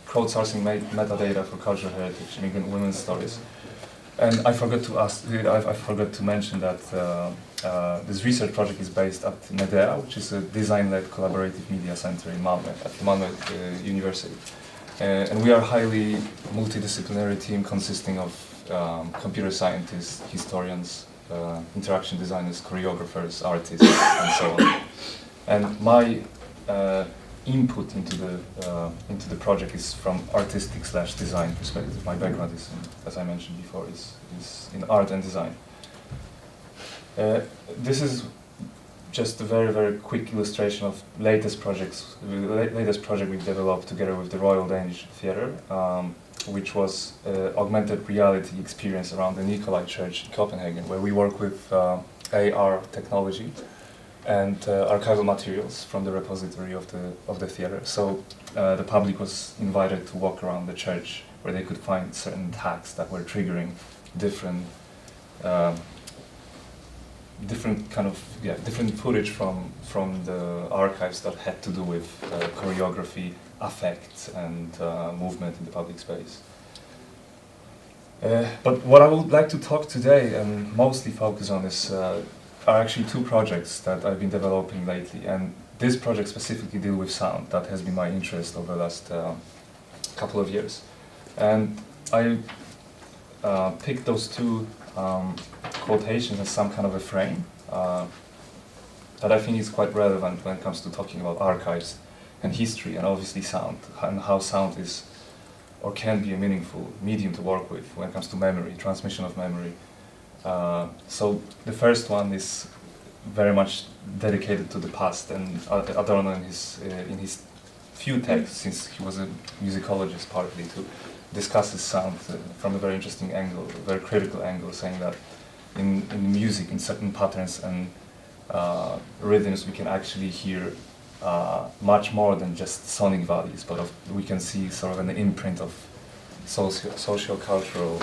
crowdsourcing metadata for cultural heritage, making women's stories. And I forgot to mention that this research project is based at NODEM, which is a design-led collaborative media center in Malmö, at Malmö University. And we are a highly multidisciplinary team consisting of computer scientists, historians, interaction designers, choreographers, artists, and so on. And my input into the project is from artistic/design perspective. My background is, as I mentioned before, is in art and design. This is just a very quick illustration of latest project we developed together with the Royal Danish Theatre, which was augmented reality experience around the Nikolai Church in Copenhagen, where we work with AR technology and archival materials from the repository of the theatre. So the public was invited to walk around the church, where they could find certain tags that were triggering different footage from the archives that had to do with choreography, affect, and movement in the public space. But what I would like to talk today and mostly focus on is are actually two projects that I've been developing lately, and this project specifically deals with sound. That has been my interest over the last couple of years, and I picked those two quotations as some kind of a frame that I think is quite relevant when it comes to talking about archives and history, and obviously sound, and how sound is or can be a meaningful medium to work with when it comes to memory, transmission of memory. So the first one is very much dedicated to the past, and Adorno in his few texts, since he was a musicologist partly, to discusses sound from a very interesting angle, a very critical angle, saying that in music, in certain patterns and rhythms, we can actually hear much more than just sonic values, but we can see sort of an imprint of socio-cultural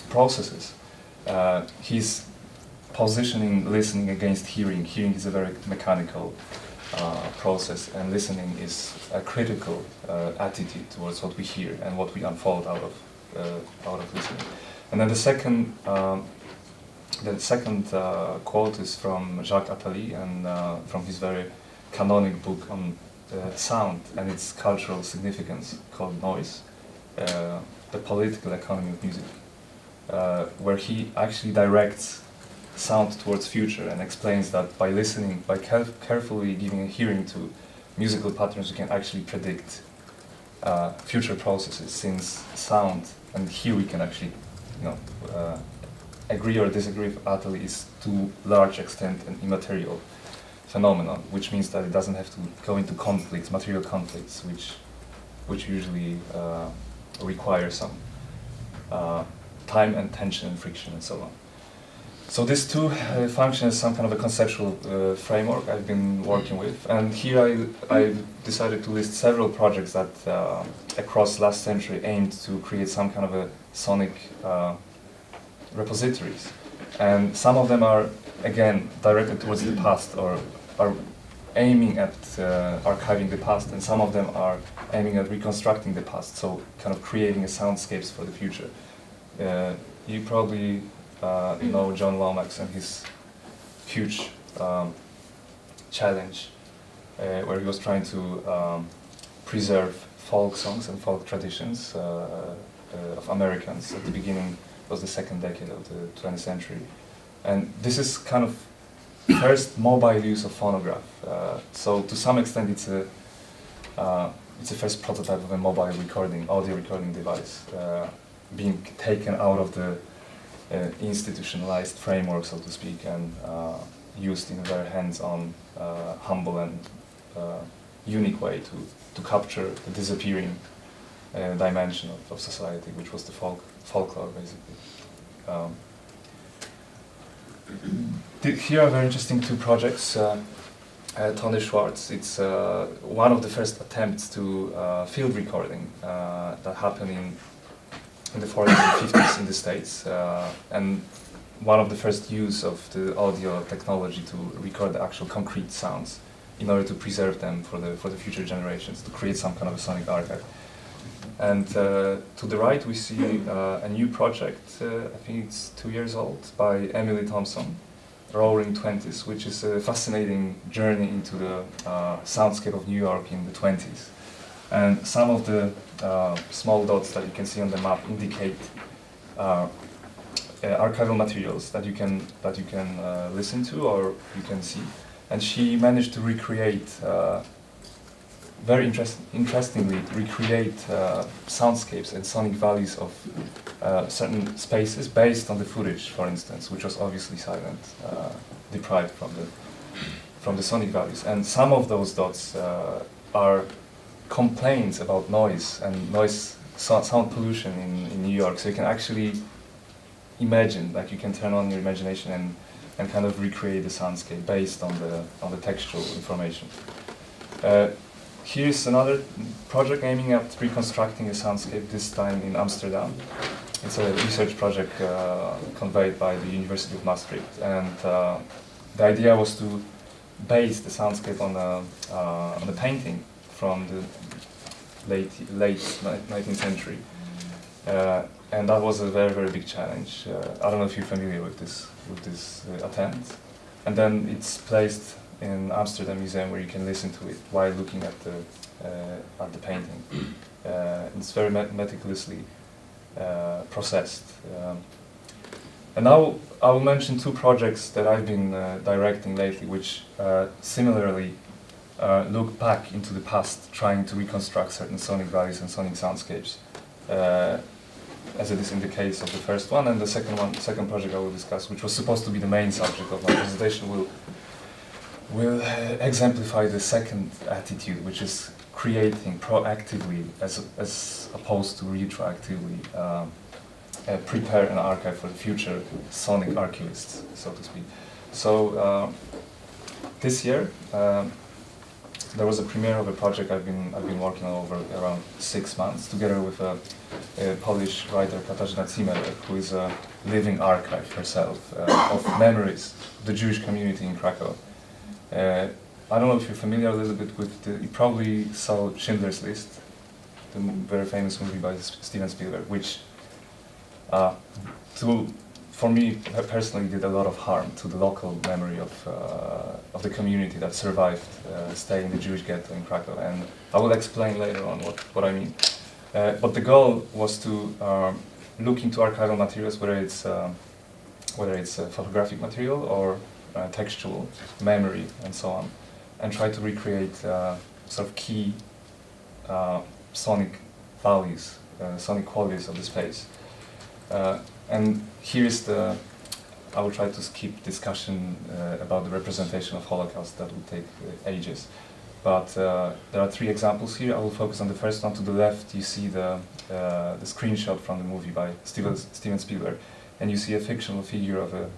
processes. He's positioning listening against hearing. Hearing is a very mechanical process, and listening is a critical attitude towards what we hear and what we unfold out of listening. And then the second quote is from Jacques Attali, and from his very canonic book on sound and its cultural significance, called Noise, the political economy of music, where he actually directs sound towards future and explains that by listening, by carefully giving a hearing to musical patterns, we can actually predict future processes, since sound, and here we can actually, agree or disagree with Attali, is to large extent an immaterial phenomenon, which means that it doesn't have to go into conflicts, material conflicts, which usually require some time and tension and friction and so on. So these two function as some kind of a conceptual framework I've been working with, and here I decided to list several projects that across last century aimed to create some kind of a sonic repositories, and some of them are again directed towards the past or are aiming at archiving the past, and some of them are aiming at reconstructing the past, so kind of creating a soundscapes for the future. You probably know John Lomax and his huge challenge, where he was trying to preserve folk songs and folk traditions of Americans at the beginning. Was the second decade of the 20th century, and this is kind of first mobile use of phonograph. So to some extent, it's a first prototype of a mobile audio recording device, being taken out of the institutionalized framework, so to speak, and used in a very hands-on, humble and unique way to capture the disappearing dimension of society, which was the folklore, basically. Here are very interesting two projects. Tony Schwartz, it's one of the first attempts to field recording that happened in the 40s and 50s in the States, and one of the first use of the audio technology to record the actual concrete sounds in order to preserve them for the future generations, to create some kind of a sonic archive. And to the right we see a new project, I think it's 2 years old, by Emily Thompson, Roaring Twenties, which is a fascinating journey into the soundscape of New York in the 20s. And some of the small dots that you can see on the map indicate archival materials that you can listen to or you can see. And she managed to recreate, very interestingly, recreate soundscapes and sonic values of certain spaces based on the footage, for instance, which was obviously silent, deprived from the sonic values. And some of those dots are complaints about noise and sound pollution in New York. So you can actually imagine, like you can turn on your imagination and kind of recreate the soundscape based on the textual information. Here's another project aiming at reconstructing a soundscape, this time in Amsterdam. It's a research project conveyed by the University of Maastricht, and the idea was to base the soundscape on a painting from the late 19th century. And that was a very, very big challenge. I don't know if you're familiar with this attempt. And then it's placed in Amsterdam Museum, where you can listen to it while looking at the painting. It's very meticulously processed. And now I will mention two projects that I've been directing lately, which similarly look back into the past, trying to reconstruct certain sonic values and sonic soundscapes, as it is in the case of the first one. And the second project I will discuss, which was supposed to be the main subject of my presentation, will exemplify the second attitude, which is creating proactively as opposed to retroactively, prepare an archive for the future sonic archivists, so to speak. So this year there was a premiere of a project I've been working on over around 6 months, together with a Polish writer, Katarzyna Zimmerek, who is a living archive herself of memories of the Jewish community in Krakow. I don't know if you're familiar a little bit with you probably saw Schindler's List, the very famous movie by Steven Spielberg, which for me personally did a lot of harm to the local memory of the community that survived staying in the Jewish ghetto in Krakow, and I will explain later on what I mean. But the goal was to look into archival materials, whether it's photographic material or textual memory and so on, and try to recreate sort of key sonic values, sonic qualities of the space. And here's I will try to skip discussion about the representation of Holocaust, that would take ages. But there are 3 examples here. I will focus on the first one. To the left you see the screenshot from the movie by Steven Spielberg, and you see a fictional figure of a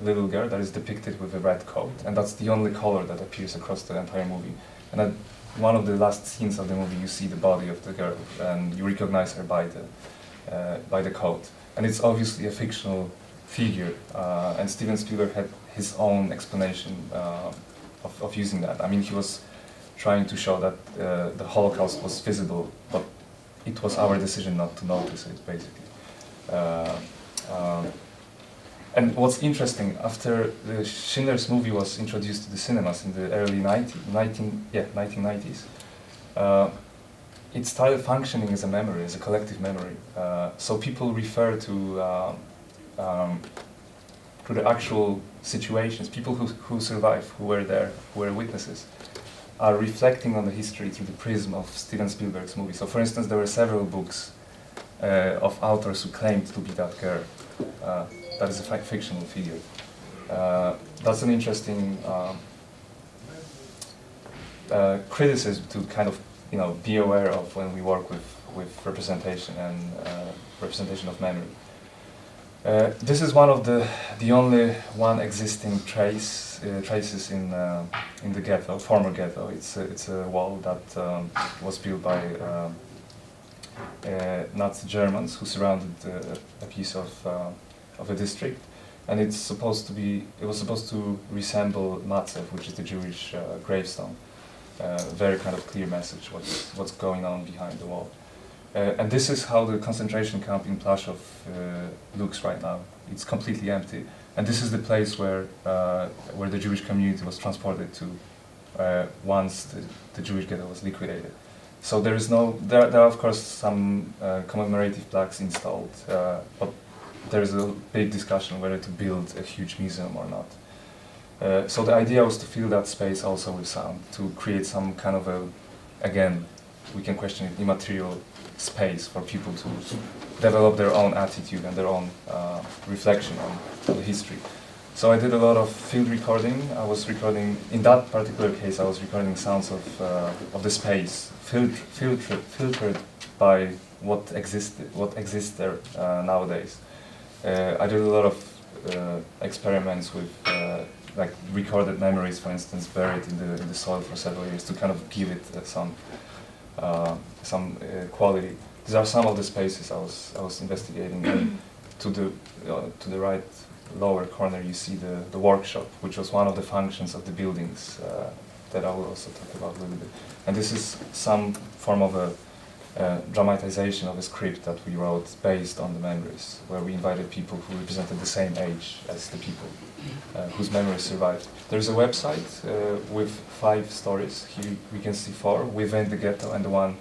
little girl that is depicted with a red coat, and that's the only color that appears across the entire movie. And at one of the last scenes of the movie you see the body of the girl, and you recognize her by the coat. And it's obviously a fictional figure, and Steven Spielberg had his own explanation of using that. I mean, he was trying to show that the Holocaust was visible, but it was our decision not to notice it, basically. And what's interesting, after the Schindler's movie was introduced to the cinemas in the early 1990s, it started functioning as a memory, as a collective memory. So people refer to the actual situations, people who survived, who were there, who were witnesses, are reflecting on the history through the prism of Steven Spielberg's movie. So for instance, there were several books of authors who claimed to be that girl. That is a fictional figure. That's an interesting criticism to kind of be aware of when we work with representation and representation of memory. This is one of the only existing traces in the ghetto, former ghetto. It's a wall that was built by Nazi Germans who surrounded a piece of a district. and it was supposed to resemble Matzev, which is the Jewish gravestone. Very kind of clear message what's going on behind the wall. And this is how the concentration camp in Plaszów looks right now. It's completely empty, and this is the place where the Jewish community was transported to once the Jewish ghetto was liquidated. So there are of course some commemorative plaques installed, but there is a big discussion whether to build a huge museum or not. So the idea was to fill that space also with sound, to create some kind of again, we can question it, immaterial space for people to develop their own attitude and their own reflection on the history. So I did a lot of field recording. I was recording, in that particular case, I was recording sounds of the space, filtered by what exists there nowadays. I did a lot of experiments with like recorded memories, for instance, buried in the soil for several years to kind of give it some quality. These are some of the spaces I was investigating. And to the right lower corner, you see the workshop, which was one of the functions of the buildings that I will also talk about a little bit. And this is some form of a dramatization of a script that we wrote based on the memories, where we invited people who represented the same age as the people whose memories survived. There's a website with 5 stories. Here we can see 4 within the ghetto, and the one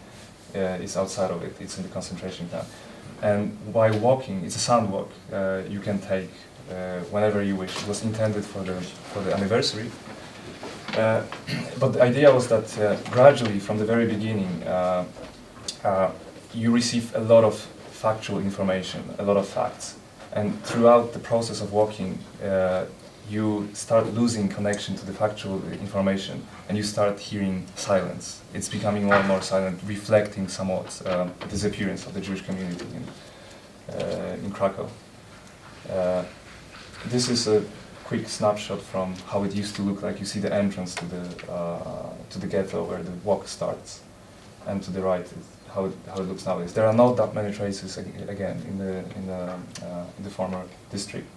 is outside of it. It's in the concentration camp. And while walking, it's a sound walk. You can take whenever you wish. It was intended for the anniversary. But the idea was that gradually, from the very beginning, you receive a lot of factual information, a lot of facts. And throughout the process of walking, you start losing connection to the factual information, and you start hearing silence. It's becoming more and more silent, reflecting somewhat the disappearance of the Jewish community in Krakow. This is a quick snapshot from how it used to look like. You see the entrance to the ghetto where the walk starts, and to the right how it looks nowadays. There are not that many traces again in the former district.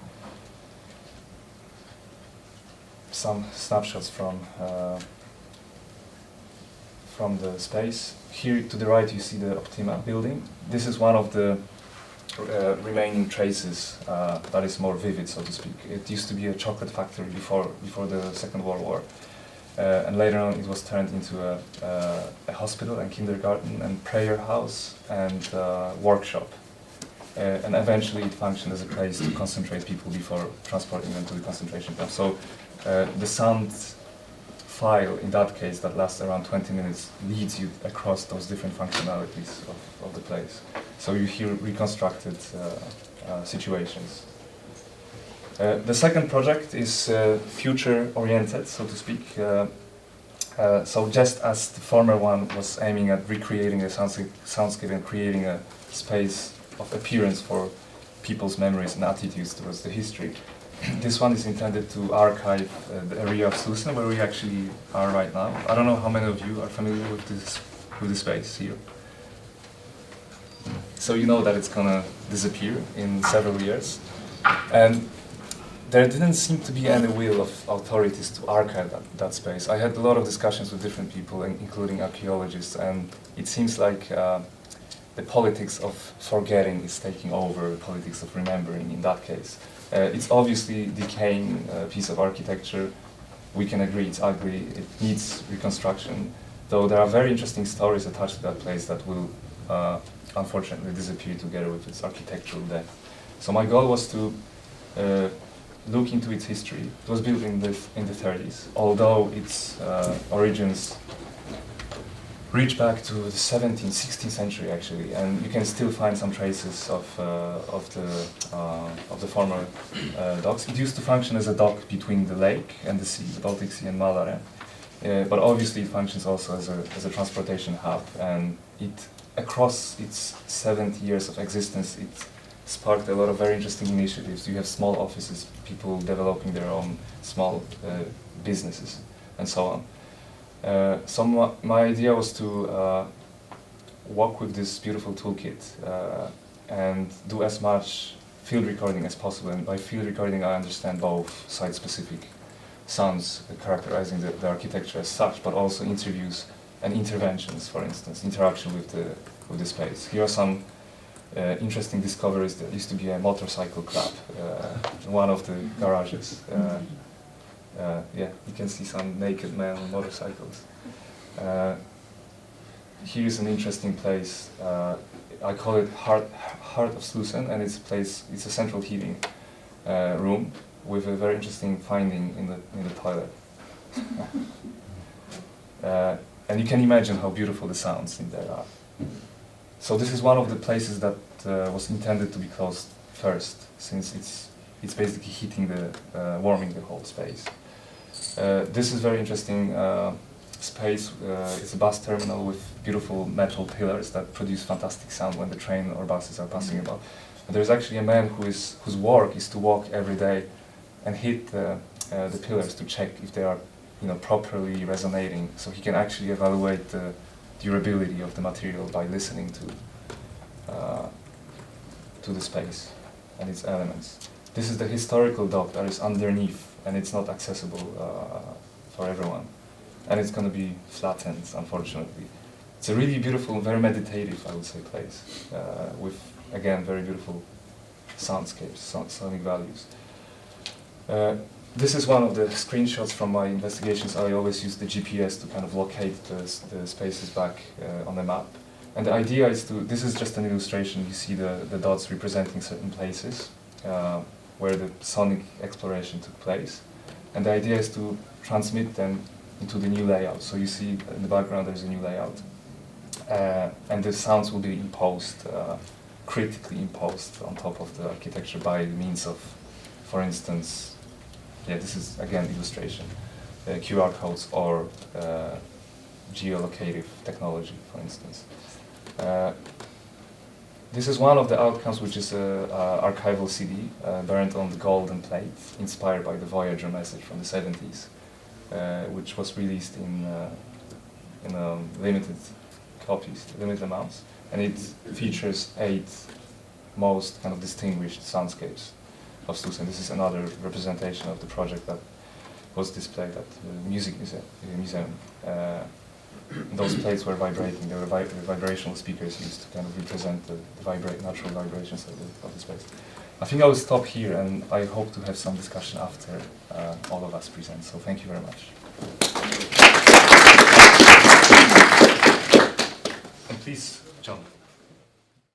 Some snapshots from the space. Here to the right you see the Optima building. This is one of the remaining traces that is more vivid, so to speak. It used to be a chocolate factory before the Second World War. And later on it was turned into a hospital and kindergarten and prayer house and workshop. And eventually it functioned as a place to concentrate people before transporting them to the concentration camp. So the sound file in that case that lasts around 20 minutes leads you across those different functionalities of the place. So you hear reconstructed situations. The second project is future-oriented, so to speak. So just as the former one was aiming at recreating a soundscape and creating a space of appearance for people's memories and attitudes towards the history, this one is intended to archive the area of Susna where we actually are right now. I don't know how many of you are familiar with this space here. So you know that it's gonna disappear in several years. And there didn't seem to be any will of authorities to archive that space. I had a lot of discussions with different people, including archaeologists, and it seems like the politics of forgetting is taking over the politics of remembering in that case. It's obviously decaying piece of architecture. We can agree it's ugly, it needs reconstruction, though there are very interesting stories attached to that place that will unfortunately disappear together with its architectural death. So my goal was to look into its history. It was built in the 30s, although its origins reach back to the 17th, 16th century actually, and you can still find some traces of the former docks. It used to function as a dock between the lake and the sea, the Baltic Sea and Malare, but obviously it functions also as a transportation hub, and across its 70 years of existence, it sparked a lot of very interesting initiatives. You have small offices, people developing their own small businesses, and so on. So my idea was to work with this beautiful toolkit and do as much field recording as possible. And by field recording, I understand both site-specific sounds characterizing the architecture as such, but also interviews and interventions, for instance, interaction with the space. Here are some interesting discoveries. There used to be a motorcycle club in one of the garages. Yeah, you can see some naked men on motorcycles. Here's an interesting place. I call it Heart of Slusen, and it's a central heating room with a very interesting finding in the toilet. And you can imagine how beautiful the sounds in there are. So this is one of the places that was intended to be closed first, since it's basically heating warming the whole space. This is very interesting space. It's a bus terminal with beautiful metal pillars that produce fantastic sound when the train or buses are passing about. But there's actually a man whose work is to walk every day and hit the pillars to check if they are, properly resonating, so he can actually evaluate the durability of the material by listening to the space and its elements. This is the historical dock that is underneath, and it's not accessible for everyone. And it's going to be flattened, unfortunately. It's a really beautiful, very meditative, I would say, place, with, again, very beautiful soundscapes, sonic values. This is one of the screenshots from my investigations. I always use the GPS to kind of locate the spaces back on the map. And the idea is this is just an illustration. You see the dots representing certain places where the sonic exploration took place. And the idea is to transmit them into the new layout. So you see in the background there's a new layout. And the sounds will be imposed, critically imposed on top of the architecture by means of, for instance, this is again illustration, QR codes or geolocative technology, for instance. This is one of the outcomes, which is an archival CD burned on the golden plate, inspired by the Voyager message from the 70s, which was released in limited copies, limited amounts, and it features 8 most kind of distinguished soundscapes of Slusen. This is another representation of the project that was displayed at the Music Museum. Those plates were vibrating. There were vibrational speakers used to kind of represent the natural vibrations of the space. I think I will stop here, and I hope to have some discussion after all of us present. So thank you very much. And please, John.